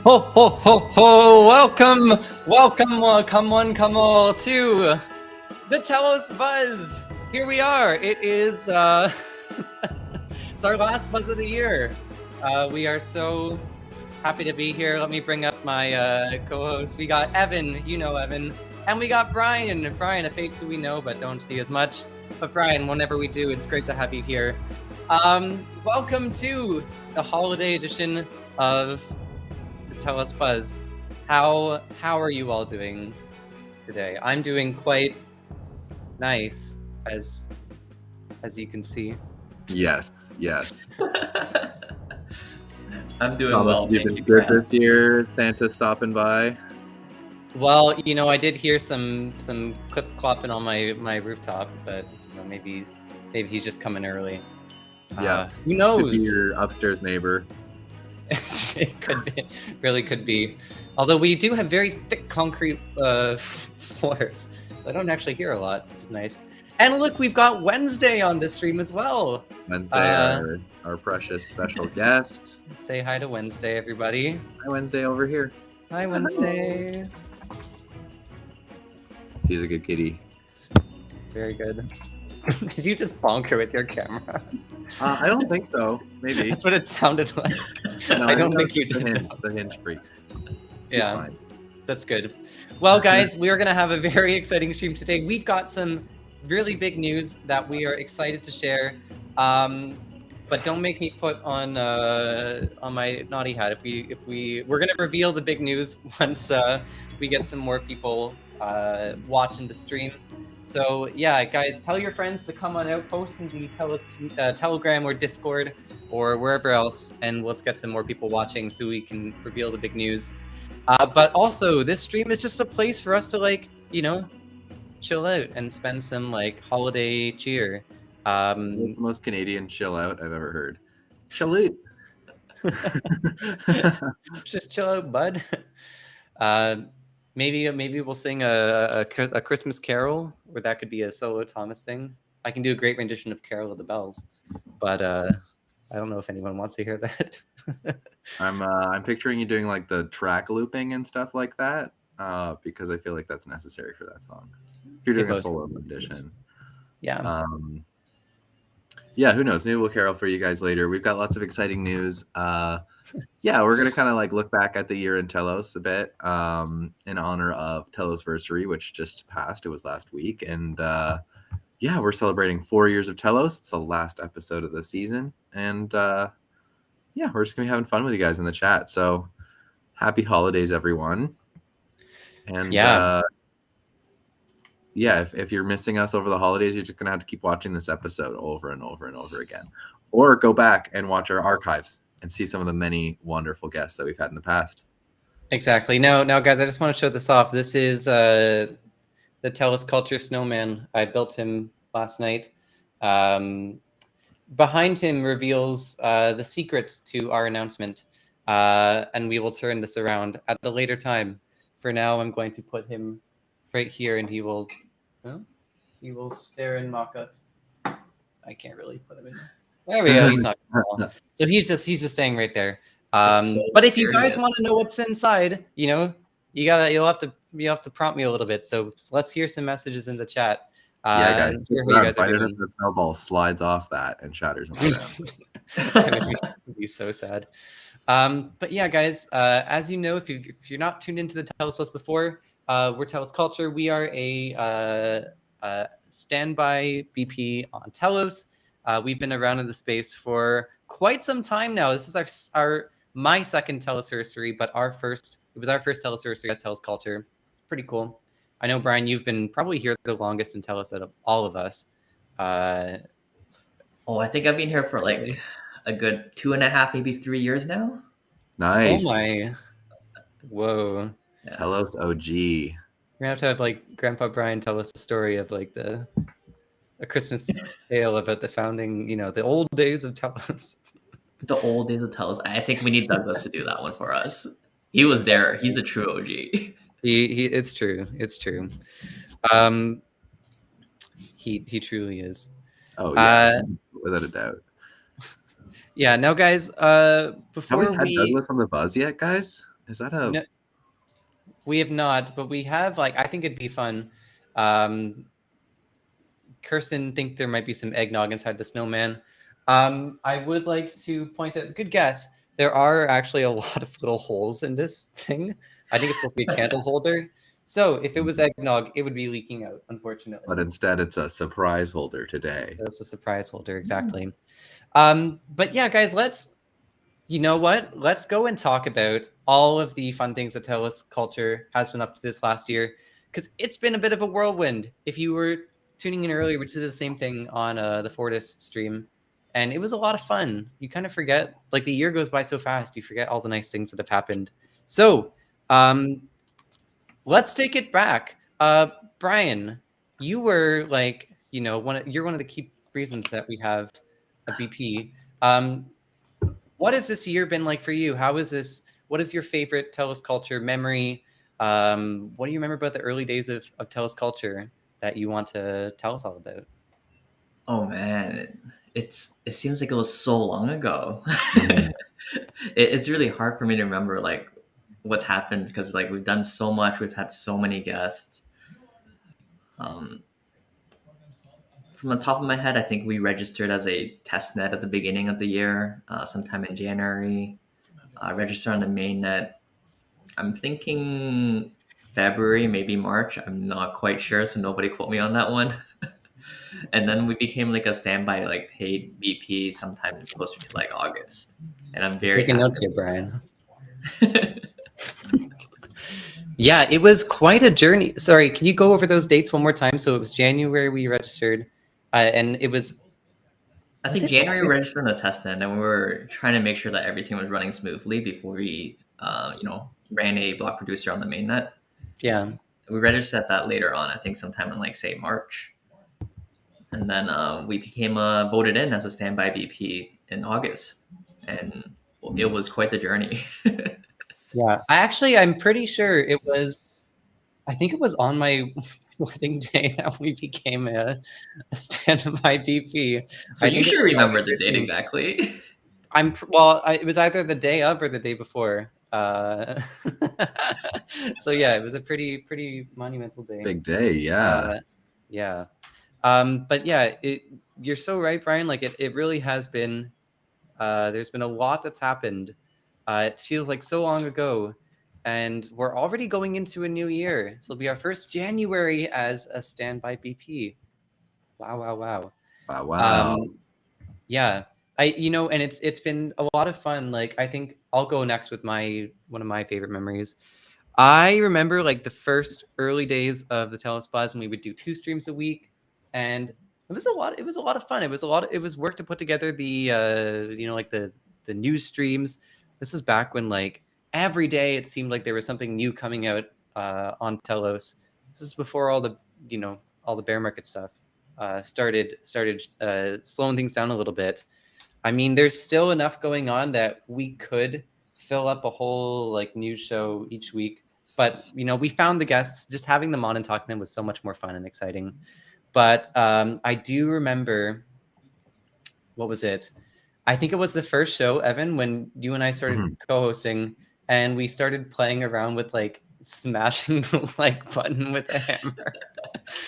Ho ho ho ho! Welcome, come all to the Telos Buzz. Here we are. It is it's our last buzz of the year. We are so happy to be here. Let me bring up my co-host. We got Evan, you know Evan, and we got Brian. Brian, a face who we know but don't see as much. But Brian, whenever we do, it's great to have you here. Welcome to the holiday edition of Telos Buzz. How are you all doing today? I'm doing quite nice, as you can see. Yes. I'm doing well. You've been good this year. Santa stopping by. Well, you know, I did hear some clip clopping on my rooftop, but you know, maybe he's just coming early. Yeah, who knows? Could be your upstairs neighbor. It could be, really could be. Although we do have very thick concrete floors, so I don't actually hear a lot, which is nice. And look, we've got Wednesday on this stream as well. Wednesday, our precious special guest. Say hi to Wednesday, everybody. Hi, Wednesday over here. Hi, Wednesday. She's a good kitty. Very good. Did you just bonk her with your camera? I don't think so. Maybe. That's what it sounded like. No, I don't think you did. The hinge freak. Yeah, that's good. Well, guys, we are going to have a very exciting stream today. We've got some really big news that we are excited to share. But don't make me put on my naughty hat. We're going to reveal the big news once we get some more people watching the stream. So yeah, guys, tell your friends to come on out, post in the Telegram or Discord or wherever else, and let's get some more people watching so we can reveal the big news. But also, this stream is just a place for us to, like, you know, chill out and spend some like holiday cheer. The most Canadian chill out I've ever heard. Chill out. Just chill out, bud. Maybe we'll sing a Christmas carol, or that could be a solo Thomas thing. I can do a great rendition of Carol of the Bells, but I don't know if anyone wants to hear that. I'm picturing you doing like the track looping and stuff like that, because I feel like that's necessary for that song. If you're doing a solo rendition. Yeah. Yeah, who knows? Maybe we'll carol for you guys later. We've got lots of exciting news. Yeah, we're gonna kind of like look back at the year in Telos a bit, in honor of Telosversary, which just passed. It was last week, and yeah, we're celebrating 4 years of Telos. It's the last episode of the season, and yeah, we're just gonna be having fun with you guys in the chat. So, happy holidays, everyone! And yeah, if you're missing us over the holidays, you're just gonna have to keep watching this episode over and over and over again, or go back and watch our archives and see some of the many wonderful guests that we've had in the past. Exactly. Now, guys, I just want to show this off. This is the Telos Culture snowman. I built him last night. Behind him reveals the secret to our announcement, and we will turn this around at a later time. For now, I'm going to put him right here, and he will stare and mock us. I can't really put him in there. There we go. He's not gonna fall. So he's just staying right there. But if you guys want to know what's inside, you know, you'll have to prompt me a little bit. So let's hear some messages in the chat. Yeah, guys. You guys are doing. The snowball slides off that and shatters on the ground. It would be so sad. But yeah, guys, as you know, if you're not tuned into the Telos Buzz before, we're Telos Culture. We are a standby BP on Telos. We've been around in the space for quite some time now. This is my second Telosversary, but it was our first Telosversary as Telos Culture. Pretty cool. I know, Brian, you've been probably here the longest in Telos out of all of us. I think I've been here for like a good 2.5, maybe 3 years now. Nice. Oh my. Whoa. Yeah. Telos OG. We're gonna have to have like Grandpa Brian tell us the story of like a Christmas tale about the founding, you know, the old days of Telos. The old days of Telos. I think we need Douglas to do that one for us. He was there. He's the true OG. It's true. It's true. He truly is. Oh yeah, without a doubt. Yeah. Now, guys, before have we had Douglas on the buzz yet, guys? Is that a? No, we have not, but we have like I think it'd be fun. Kirsten think there might be some eggnog inside the snowman. I would like to point out, good guess. There are actually a lot of little holes in this thing. I think it's supposed to be a candle holder. So if it was eggnog, it would be leaking out, unfortunately. But instead, it's a surprise holder today. So it's a surprise holder, exactly. But yeah, guys, you know what? Let's go and talk about all of the fun things that Telos Culture has been up to this last year, because it's been a bit of a whirlwind. If you were tuning in earlier, we did the same thing on the Fortis stream, and it was a lot of fun. You kind of forget, like the year goes by so fast, you forget all the nice things that have happened. So let's take it back. Brian, you were like, you're one of the key reasons that we have a BP. What has this year been like for you? How is this? What is your favorite Telos Culture memory? What do you remember about the early days of Telos Culture that you want to tell us all about? Oh man, it seems like it was so long ago. It's really hard for me to remember like what's happened because like we've done so much, we've had so many guests. From the top of my head, I think we registered as a test net at the beginning of the year, sometime in January. Register on the main net. I'm thinking February, maybe March. I'm not quite sure, so nobody quote me on that one. And then we became like a standby, like paid BP sometime closer to like August. And I'm very Taking happy. notes here, Brian. Yeah, it was quite a journey. Sorry, can you go over those dates one more time? So it was January we registered, and it was. I think January we registered on the test net, and we were trying to make sure that everything was running smoothly before we, ran a block producer on the mainnet. Yeah. We registered that later on, I think sometime in like say March. And then we became voted in as a standby BP in August, and it was quite the journey. Yeah, I'm pretty sure it was. I think it was on my wedding day that we became a standby BP. So you should remember the date exactly. It was either the day of or the day before. So yeah, it was a pretty monumental day. Big day, yeah. Yeah. But yeah, you're so right, Brian. Like it really has been. There's been a lot that's happened. It feels like so long ago, and we're already going into a new year. So it'll be our first January as a standby BP. Wow. Wow. Yeah. And it's been a lot of fun. Like I think I'll go next with one of my favorite memories. I remember like the first early days of the Telos Buzz when we would do 2 streams a week, and it was a lot of fun. It was work to put together the like the news streams. This was back when like every day it seemed like there was something new coming out on Telos. This is before all the bear market stuff started slowing things down a little bit. I mean, there's still enough going on that we could fill up a whole like news show each week, but we found the guests. Just having them on and talking to them was so much more fun and exciting. But I do remember, what was it? I think it was the first show, Evan, when you and I started co-hosting, and we started playing around with like smashing the like button with a hammer.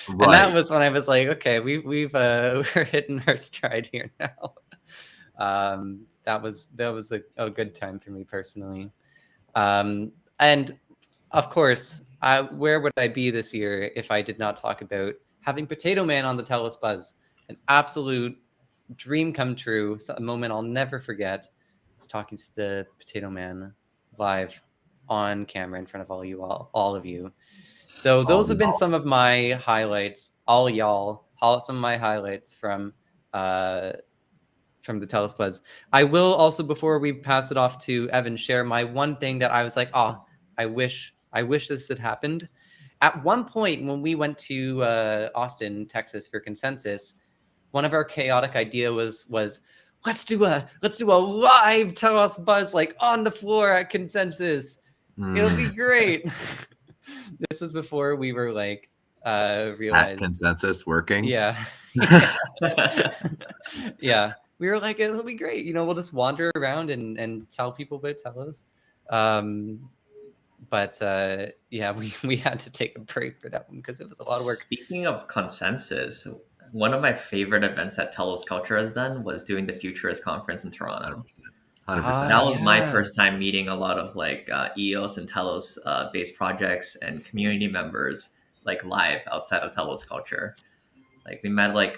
Right. And that was when I was like, okay, we're hitting our stride here now. That was a good time for me personally. And of course, where would I be this year if I did not talk about having Potato Man on the Telos Buzz? An absolute dream come true, a moment I'll never forget. I was talking to the Potato Man live on camera in front of all of you. So those have been some of my highlights. Some of my highlights from the Telos Buzz. I will also, before we pass it off to Evan, share my one thing that I was like, I wish this had happened. At one point when we went to Austin, Texas for Consensus, one of our chaotic idea was let's do a live Telos Buzz like on the floor at Consensus. It'll be great. This was before we were like realized at Consensus working. Yeah. Yeah. We were like, it'll be great. We'll just wander around and tell people about Telos. But yeah, we had to take a break for that one because it was a lot of work. Speaking of consensus, one of my favorite events that Telos Culture has done was doing the Futurist conference in Toronto. 100%. That was my first time meeting a lot of like EOS and Telos based projects and community members like live outside of Telos Culture. Like we met like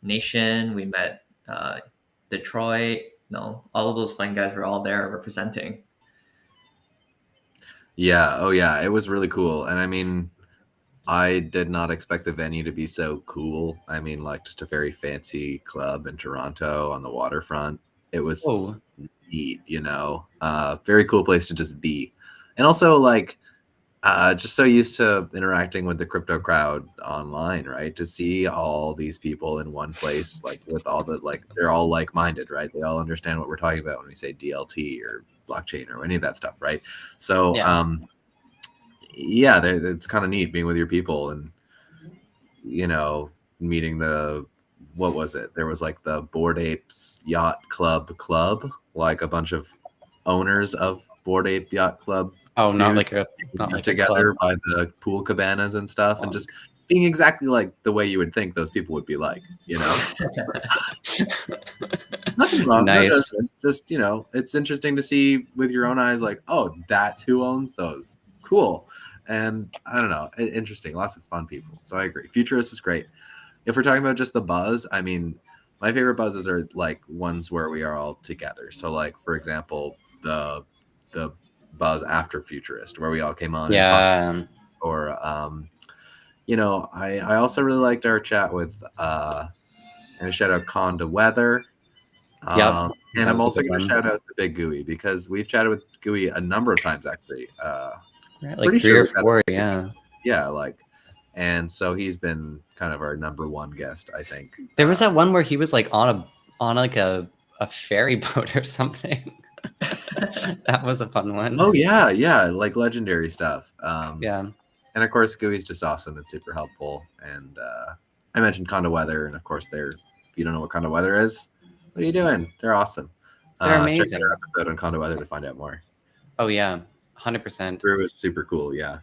Nation, we met Detroit. No, all of those fun guys were all there representing. Yeah. Oh, yeah. It was really cool. And I mean, I did not expect the venue to be so cool. I mean, like just a very fancy club in Toronto on the waterfront. It was neat, you know, very cool place to just be. And also like, just so used to interacting with the crypto crowd online, right? To see all these people in one place, like with all the, like, they're all like-minded, right? They all understand what we're talking about when we say DLT or blockchain or any of that stuff, right? So, yeah, it's kind of neat being with your people and, you know, meeting what was it? There was like the Bored Apes Yacht Club, like a bunch of owners of Bored Ape Yacht Club. Oh, not like together by the pool cabanas and stuff, and just being exactly like the way you would think those people would be like, you know. Nothing wrong. Nice. Just you know, it's interesting to see with your own eyes, like, oh, that's who owns those. Cool. And I don't know, interesting. Lots of fun people. So I agree. Futurist is great. If we're talking about just the buzz, I mean, my favorite buzzes are like ones where we are all together. So like, for example, the buzz after Futurist, where we all came on and talked. Or you know, I also really liked our chat with and a shout out Conda Weather. And I'm also going to shout out the Big Gooey because we've chatted with Gooey a number of times actually. Like pretty 3 or 4, yeah, like, and so he's been kind of our number one guest, I think. There was that one where he was like on like a ferry boat or something. That was a fun one. Oh yeah, like legendary stuff. Yeah, and of course Gooey's just awesome and super helpful. And I mentioned Conda Weather, and of course if you don't know what Conda Weather is, what are you doing? They're awesome. They're amazing. Check out our episode on Conda Weather to find out more. Oh yeah, 100%. It was super cool. Yeah.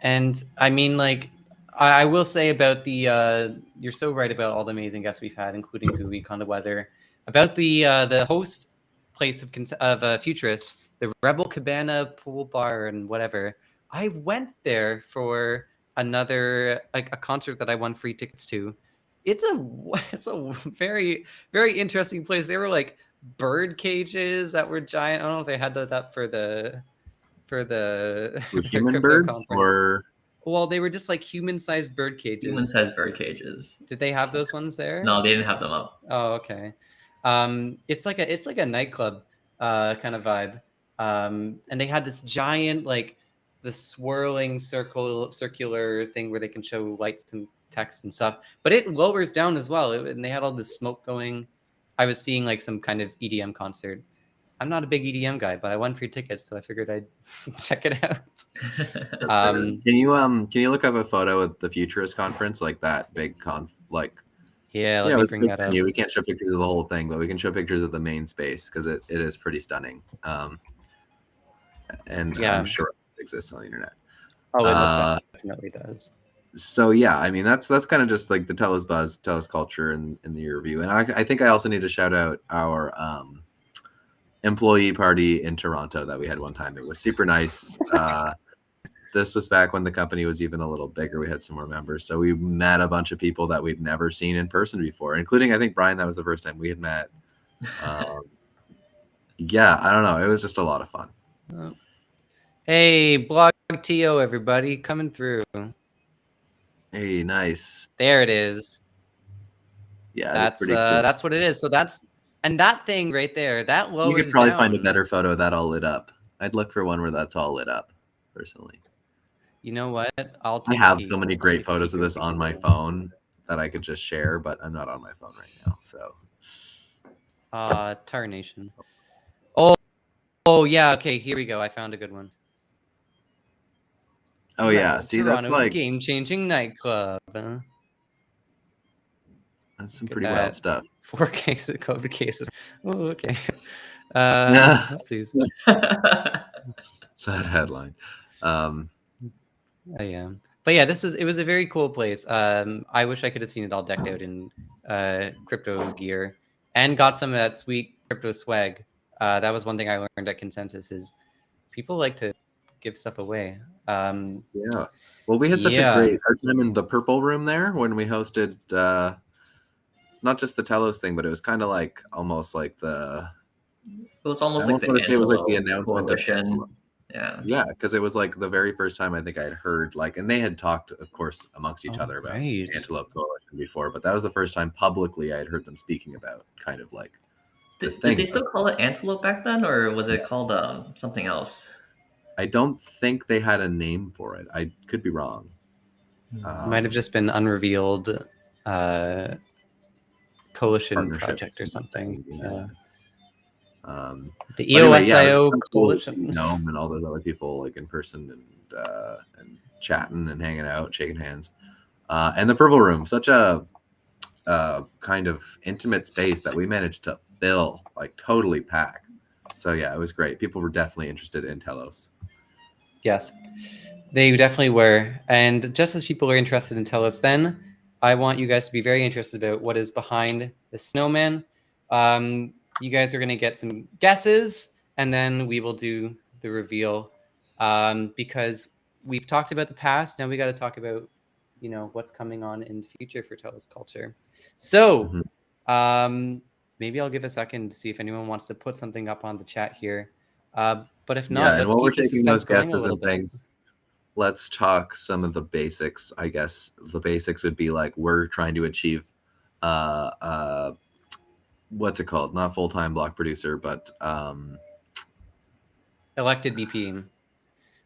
And I mean, like, I will say about the you're so right about all the amazing guests we've had, including Gooey, Conda Weather, about the host place of Futurist, the Rebel Cabana pool bar and whatever. I went there for another like a concert that I won free tickets to. It's a very, very interesting place. They were like bird cages that were giant. I don't know if they had that for the human birds or well, they were just like human-sized bird cages. Human-sized bird cages. Did they have those ones there? No, they didn't have them up. Oh, okay. It's like a nightclub kind of vibe. And they had this giant like the swirling circular thing where they can show lights and text and stuff, but it lowers down as well. And they had all this smoke going. I was seeing like some kind of EDM concert. I'm not a big EDM guy, but I won free tickets, so I figured I'd check it out. Can you look up a photo of the Futurist conference, like that big like? Yeah, let me bring that up. We can't show pictures of the whole thing, but we can show pictures of the main space because it is pretty stunning. And I'm sure it exists on the internet. Oh, it definitely does. So yeah, I mean that's kind of just like the Telos Buzz, Telos Culture in the year review, and I think I also need to shout out our employee party in Toronto that we had one time. It was super nice. This was back when the company was even a little bigger. We had some more members, so we met a bunch of people that we'd never seen in person before, including I think Brian. That was the first time we had met. Yeah, I don't know. It was just a lot of fun. Hey, Blog TO, everybody, coming through. Hey, nice. There it is. Yeah, that's pretty cool. That's what it is. So that thing right there, that lowers. You could probably find a better photo that all lit up. I'd look for one where that's all lit up, personally. You know what? I have so many great photos of this on my phone that I could just share, but I'm not on my phone right now. So, Tar Nation. Oh yeah. Okay, here we go. I found a good one. Oh yeah, see Toronto, that's like game-changing nightclub. Huh? That's some pretty wild stuff. 4 cases, COVID cases. Oh, okay. Please. That headline. Yeah, but yeah, it was a very cool place. I wish I could have seen it all decked out in crypto gear and got some of that sweet crypto swag. That was one thing I learned at Consensus is people like to give stuff away. Yeah. Well, we had such a Yeah. great our time in the purple room there when we hosted not just the Telos thing, but it was kind of like almost like the It was almost I like almost the want to say it was like the Antelope announcement of coalition. Antelope. Yeah. Yeah, because it was like the very first time I think I had heard like, and they had talked, of course, amongst each other about right. Antelope Coalition before, but that was the first time publicly I had heard them speaking about kind of like this Did thing. they still call it Antelope back then, or was it called something else? I don't think they had a name for it. I could be wrong. Might have just been unrevealed coalition project or something. Yeah. The EOSIO coalition. Gnome and all those other people like in person and chatting and hanging out, shaking hands. And the purple room, such a kind of intimate space that we managed to fill, like totally pack. So yeah, it was great. People were definitely interested in Telos. Yes, they definitely were. And just as people are interested in Telos then, I want you guys to be very interested about what is behind the snowman. You guys are going to get some guesses, and then we will do the reveal. Because we've talked about the past, now we got to talk about, what's coming on in the future for Telos Culture. So, maybe I'll give a second to see if anyone wants to put something up on the chat here. But if not, and let's while we're keep the taking those suspense going a guesses little and bit. things, let's talk some of the basics. I guess the basics would be like we're trying to achieve what's it called? Not full-time block producer, but Elected BP.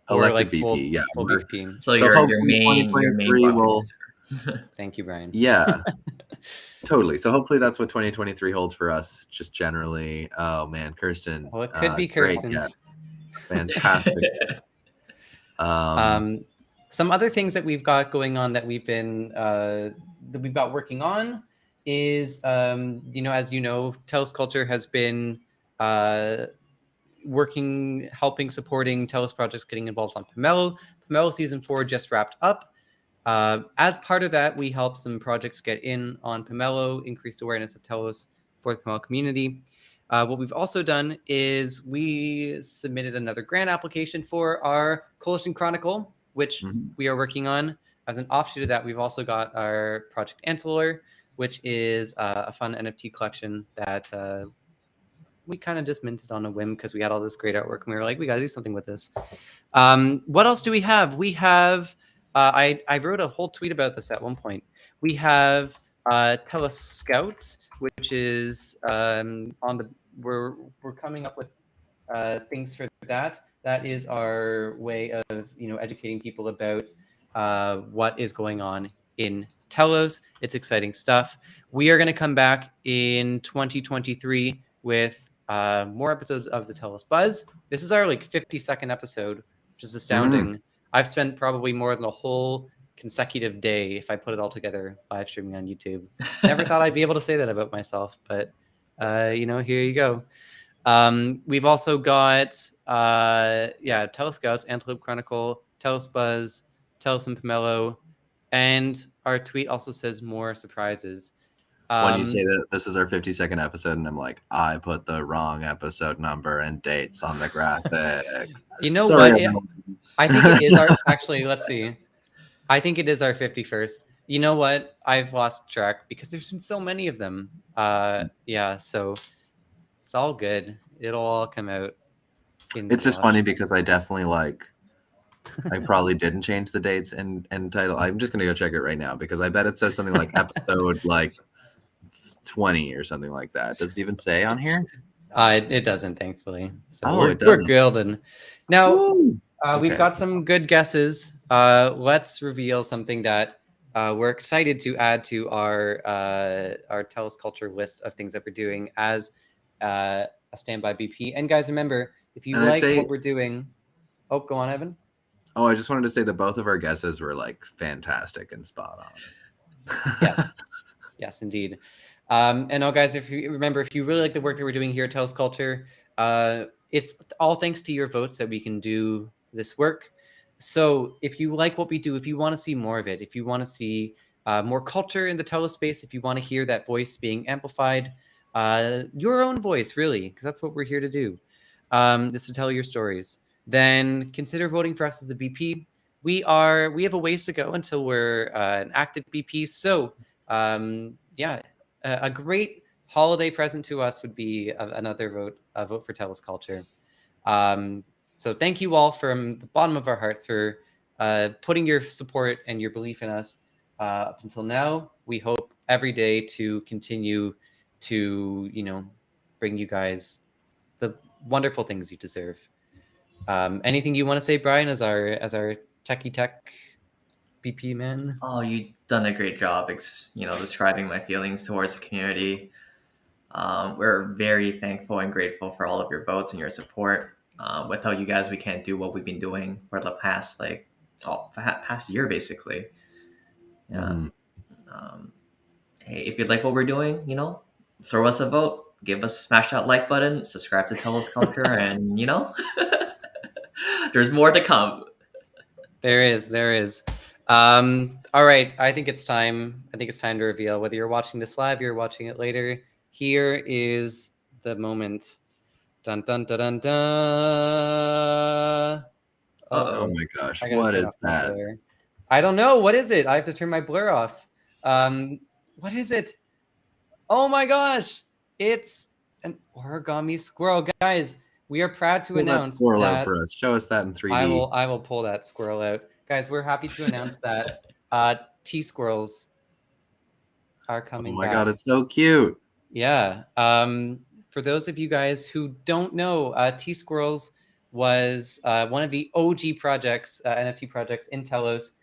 Elected BP, yeah. Full BP. So your hopefully main 2023 will. Thank you, Brian. Yeah, totally. So hopefully that's what 2023 holds for us, just generally. Oh man, Kirsten. Well, it could be great, Kirsten. yeah. Fantastic. Some other things that we've got going on that we've been that we've got working on is as you know, Telos Culture has been working, helping, supporting Telos projects, getting involved on Pomelo. Pomelo season 4 just wrapped up. As part of that, we helped some projects get in on Pomelo, increased awareness of Telos for the Pomelo community. What we've also done is we submitted another grant application for our Coalition Chronicle, which we are working on. As an offshoot of that, we've also got our Project Antler, which is a fun NFT collection that we kind of just minted on a whim because we had all this great artwork and we were like, we got to do something with this. What else do we have? We have, I wrote a whole tweet about this at one point. We have Telos Scouts, which is we're coming up with things for that. That is our way of educating people about what is going on in Telos. It's exciting stuff. We are going to come back in 2023 with more episodes of the Telos Buzz. This is our 52nd episode, which is astounding. I've spent probably more than a whole consecutive day, if I put it all together, live streaming on YouTube. Never thought I'd be able to say that about myself, but here you go. We've also got Telos Scouts, Antelope Chronicle, Telos Buzz, Telos and Pomelo, and our tweet also says more surprises. When you say that this is our 52nd episode, and I'm like, I put the wrong episode number and dates on the graphic. You know what? I think it is our actually. Let's see. I think it is our 51st. You know what? I've lost track because there's been so many of them. So it's all good. It'll all come out. It's just funny because I definitely I probably didn't change the dates and title. I'm just gonna go check it right now because I bet it says something like episode 20 or something like that. Does it even say on here? It doesn't, thankfully. So it doesn't. We're golden. Now we've got some good guesses. Let's reveal something that we're excited to add to our Telos Culture list of things that we're doing as a standby BP. And guys, remember, if you like what we're doing, go on, Evan. Oh, I just wanted to say that both of our guesses were fantastic and spot on. Yes, indeed. And guys, if you really like the work that we're doing here at Telos Culture, it's all thanks to your votes that we can do this work. So if you like what we do, if you want to see more of it, if you want to see more culture in the Telos space, if you want to hear that voice being amplified, your own voice, really, because that's what we're here to do, is to tell your stories, then consider voting for us as a BP. We have a ways to go until we're an active BP. So yeah, a great holiday present to us would be another vote, a vote for Telos Culture. So thank you all from the bottom of our hearts for putting your support and your belief in us up until now. We hope every day to continue to, bring you guys the wonderful things you deserve. Anything you want to say, Brian, as our techie tech BP man? Oh, you've done a great job, describing my feelings towards the community. We're very thankful and grateful for all of your votes and your support. Without you guys, we can't do what we've been doing for the past past year, basically. Yeah. Hey, if you like what we're doing, throw us a vote, smash that like button, subscribe to Telos Culture, and there's more to come. There is. All right, I think it's time to reveal whether you're watching this live, you're watching it later. Here is the moment. Dun dun dun dun dun. Oh my gosh, what is that? I don't know. What is it? I have to turn my blur off. What is it? Oh my gosh! It's an origami squirrel, guys. We are proud to announce that squirrel out for us. Show us that in 3D. I will pull that squirrel out, guys. We're happy to announce that TSquirrels are coming. Oh my god, it's so cute. Yeah. For those of you guys who don't know, TSquirrels was one of the OG projects, NFT projects in Telos,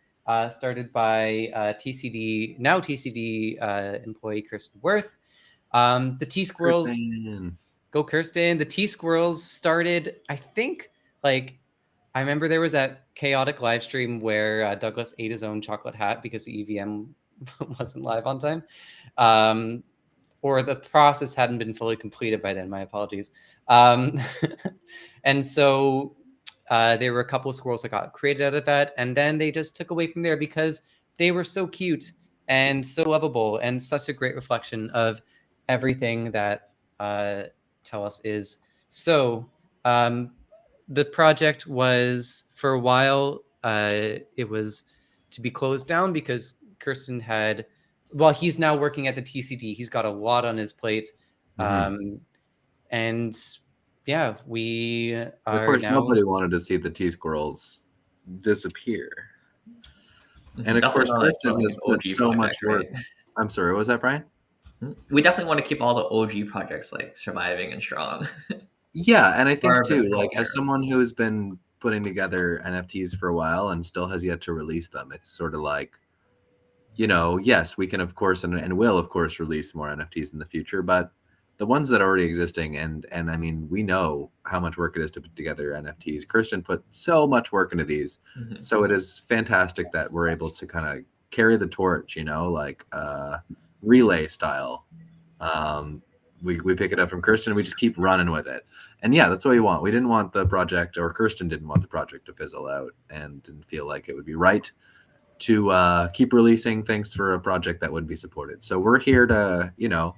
started by TCD employee Kirsten Worth. The TSquirrels, go Kirsten. The TSquirrels started, I think, I remember there was that chaotic live stream where Douglas ate his own chocolate hat because the EVM wasn't live on time. Or the process hadn't been fully completed by then. My apologies. And so there were a couple of squirrels that got created out of that, and then they just took away from there because they were so cute and so lovable and such a great reflection of everything that Telos is. So the project was, for a while, it was to be closed down because Kirsten had, well, he's now working at the TCD. He's got a lot on his plate. And yeah, we are, of course, nobody wanted to see the TSquirrels disappear. And of course, Kirsten has put so much work. Right? I'm sorry, what was that, Brian? We definitely want to keep all the OG projects surviving and strong. Yeah, and I think too, as someone who's been putting together NFTs for a while and still has yet to release them, it's sort of like, yes, we can, of course, and will, of course, release more NFTs in the future, but the ones that are already existing, and I mean, we know how much work it is to put together NFTs. Kirsten put so much work into these, so it is fantastic that we're able to kind of carry the torch, relay style. We pick it up from Kirsten, we just keep running with it. And yeah, that's what we want. We didn't want the project, or Kirsten didn't want the project to fizzle out, and didn't feel like it would be right to keep releasing things for a project that would be supported. So we're here to,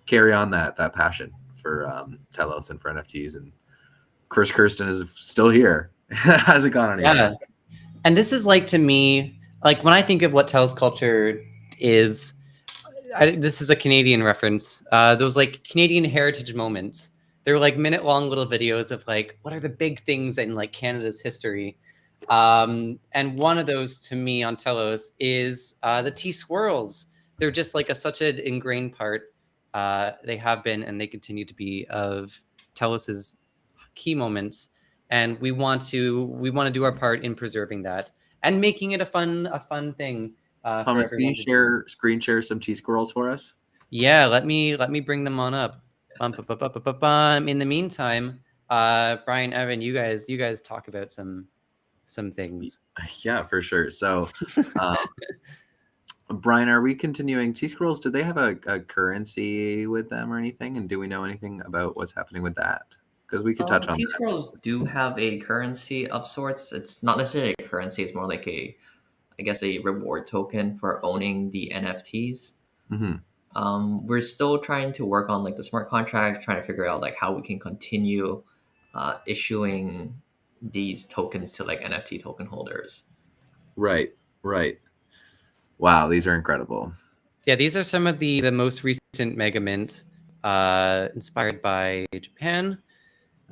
carry on that passion for Telos and for NFTs. And Kirsten is still here. Hasn't gone anywhere. Yeah. And this is to me, when I think of what Telos Culture is, this is a Canadian reference. Those Canadian heritage moments. They're minute-long little videos of what are the big things in Canada's history. And one of those to me on Telos is the TSquirrels. They're just such an ingrained part. They have been and they continue to be of Telos's key moments, and we want to do our part in preserving that and making it a fun thing. Thomas, can you screen share some TSquirrels for us? Yeah, let me bring them on up. In the meantime, Brian, Evan, you guys talk about some things. Yeah, for sure. So, Brian, are we continuing TSquirrels? Do they have a currency with them or anything? And do we know anything about what's happening with that? Because we could touch on that. T-Squirrels do have a currency of sorts. It's not necessarily a currency. It's more like a reward token for owning the NFTs. We're still trying to work on like the smart contract, trying to figure out like how we can continue issuing these tokens to like NFT token holders. Right. Wow, these are incredible. Yeah, these are some of the most recent Mega Mint, inspired by Japan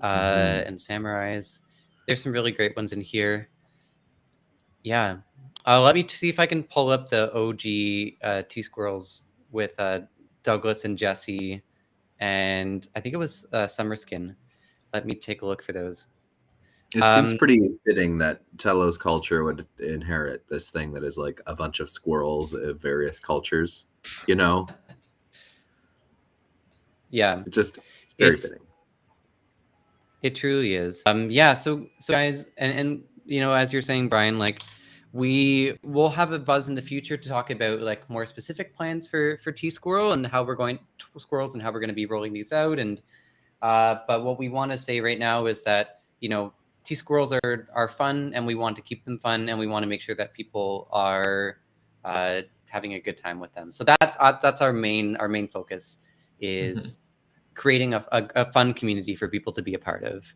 and samurais. There's some really great ones in here. Yeah. Let me see if I can pull up the OG TSquirrels with Douglas and Jesse, and I think it was Summerskin. Let me take a look for those. It seems pretty fitting that Telos Culture would inherit this thing that is like a bunch of squirrels of various cultures, you know? Yeah. It's very fitting. It truly is. Yeah, so guys, and you know, as you're saying, Brian, like we will have a buzz in the future to talk about like more specific plans for TSquirrel and how we're going to be rolling these out. And but what we want to say right now is that, you know, TSquirrels are fun, and we want to keep them fun, and we want to make sure that people are having a good time with them. So that's our main focus is creating a fun community for people to be a part of.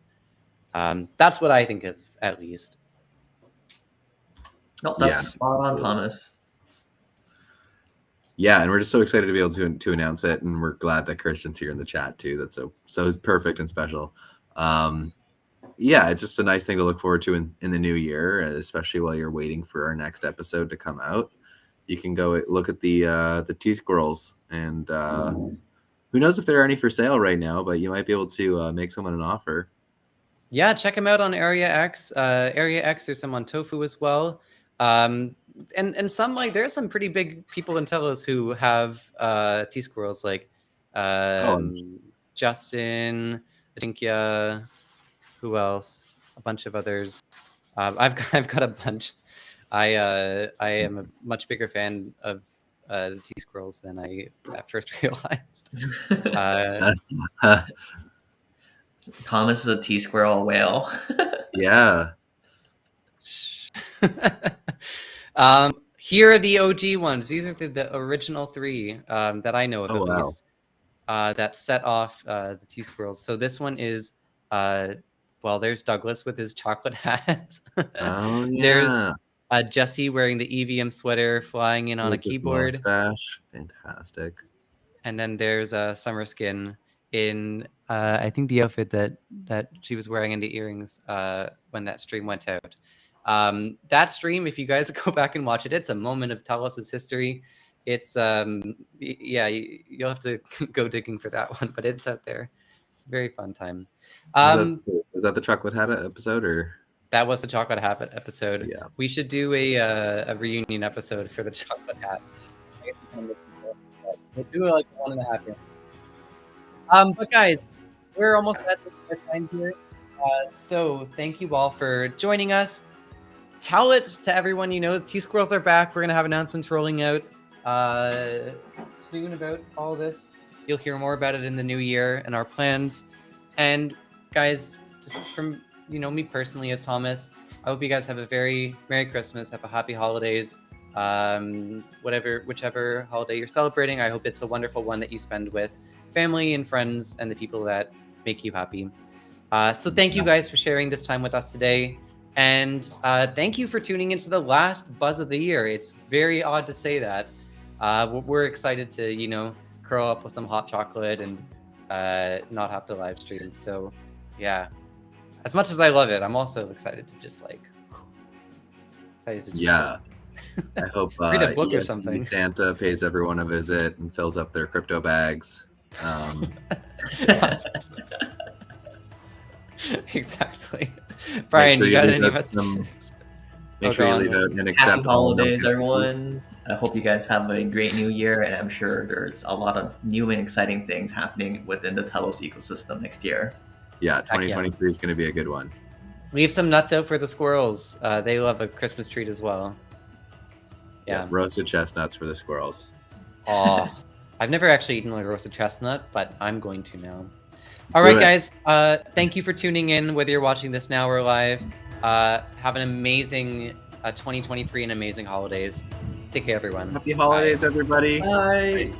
That's what I think of, at least. No, that's spot on, Thomas. Yeah, and we're just so excited to be able to announce it, and we're glad that Christian's here in the chat too. That's so perfect and special. Yeah, it's just a nice thing to look forward to in the new year, especially while you're waiting for our next episode to come out. You can go look at the TSquirrels, and who knows if there are any for sale right now, but you might be able to make someone an offer. Yeah, check them out on Area X. Area X, there's some on Tofu as well. And some, like, there's some pretty big people in Telos who have TSquirrels, like Justin, Adinkya, who else? A bunch of others. I've got a bunch. I am a much bigger fan of the TSquirrels than I at first realized. Thomas is a T-Squirrel whale. Yeah. Here are the OG ones. These are the original three that I know of, at least, that set off the TSquirrels. So this one is, well, there's Douglas with his chocolate hat. Oh, yeah. There's Jesse wearing the EVM sweater, flying in on with a keyboard. Mustache. Fantastic. And then there's Summerskin in, I think, the outfit that she was wearing and the earrings when that stream went out. That stream, if you guys go back and watch it, it's a moment of Telos' history. It's yeah, you'll have to go digging for that one, but it's out there. It's a very fun time. Was that the chocolate hat episode, or? That was the chocolate hat episode. Yeah. We should do a reunion episode for the chocolate hat. We'll do it like 1.5 years. But guys, we're almost at the time here. So thank you all for joining us. Tell it to everyone you know. TSquirrels are back. We're gonna have announcements rolling out soon about all this. You'll hear more about it in the new year and our plans. And guys, just from me personally as Thomas, I hope you guys have a very Merry Christmas, have a happy holidays. Whichever holiday you're celebrating, I hope it's a wonderful one that you spend with family and friends and the people that make you happy. So thank you guys for sharing this time with us today. And thank you for tuning into the last buzz of the year. It's very odd to say that. We're excited to, curl up with some hot chocolate and not have to live stream. So yeah, as much as I love it, I'm also excited to just yeah. I hope read a book or something. Santa pays everyone a visit and fills up their crypto bags. Exactly. Brian, you got any messages? Make sure you leave out and accept. Happy holidays, everyone. I hope you guys have a great new year, and I'm sure there's a lot of new and exciting things happening within the Telos ecosystem next year. Yeah, 2023 is going to be a good one. Leave some nuts out for the squirrels. They love a Christmas treat as well. Yeah, roasted chestnuts for the squirrels. Oh, I've never actually eaten a roasted chestnut, but I'm going to now. All right, Do it. guys. Thank you for tuning in, whether you're watching this now or live. Have an amazing 2023 and amazing holidays. Take care, everyone. Happy holidays, everybody. Bye.